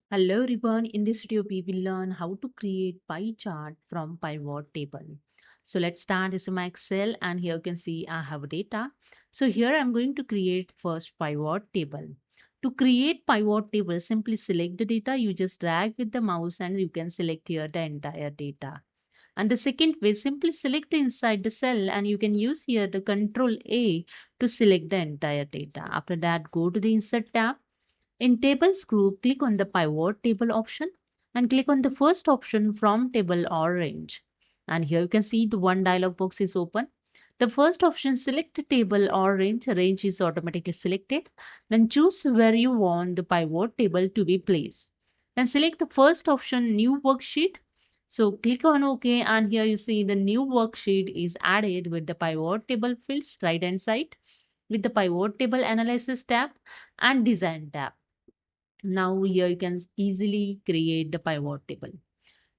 Hello everyone, in this video we will learn how to create pie chart from pivot table. So let's start. This is my Excel and here you can see I have data. So here I'm going to create first pivot table. To create pivot table, simply select the data. You just drag with the mouse and you can select here the entire data. And the second way, simply select inside the cell and you can use here the Control A to select the entire data. After that, go to the Insert tab. In Tables group, click on the Pivot Table option and click on the first option from Table or Range. And here you can see the one dialog box is open. The first option, select table or range. Range is automatically selected. Then choose where you want the pivot table to be placed. Then select the first option, New Worksheet. So click on OK and here you see the new worksheet is added with the pivot table fields right hand side with the pivot table analysis tab and design tab. Now here you can easily create the pivot table.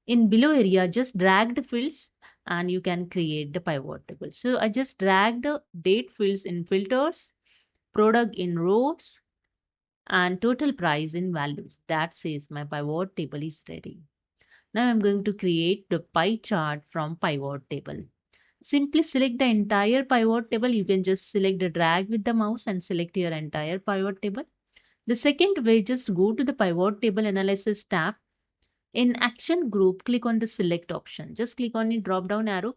In below area, just drag the fields and you can create the pivot table. So I just drag the date fields in filters, product in rows, and total price in values. That says my pivot table is ready. Now I'm going to create the pie chart from pivot table. Simply select the entire pivot table. You can just select the drag with the mouse and select your entire pivot table. The second way, just go to the pivot table analysis tab. In action group, click on the select option. Just click on the drop down arrow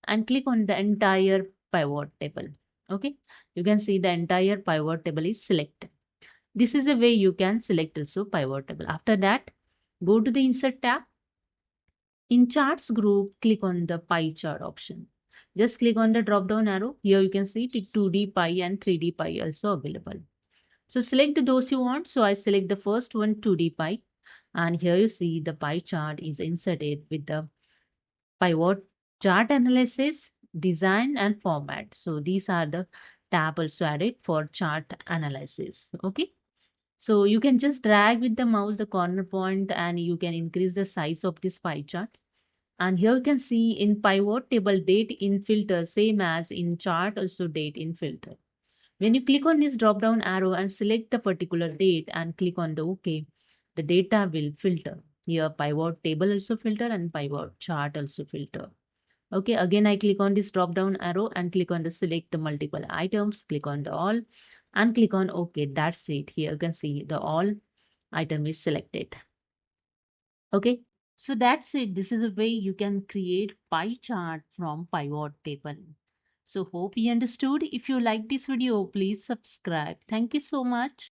and click on the entire pivot table. Okay, you can see the entire pivot table is selected. This is a way you can select also pivot table. After that, go to the insert tab. In charts group, click on the pie chart option. Just click on the drop down arrow. Here you can see the 2D pie and 3D pie also available. So select those you want. So I select the first one, 2D pie. And here you see the pie chart is inserted with the pivot chart analysis, design and format. So these are the tab also added for chart analysis. Okay. So you can just drag with the mouse the corner point and you can increase the size of this pie chart. And here you can see in pivot table date in filter, same as in chart also date in filter. When you click on this drop down arrow and select the particular date and click on the OK, the data will filter. Here pivot table also filter and pivot chart also filter. Okay, again I click on this drop down arrow and click on the select the multiple items, click on the all and click on OK. That's it. Here you can see the all item is selected. Okay, so that's it. This is a way you can create pie chart from pivot table. So hope you understood. If you like this video, please subscribe. Thank you so much.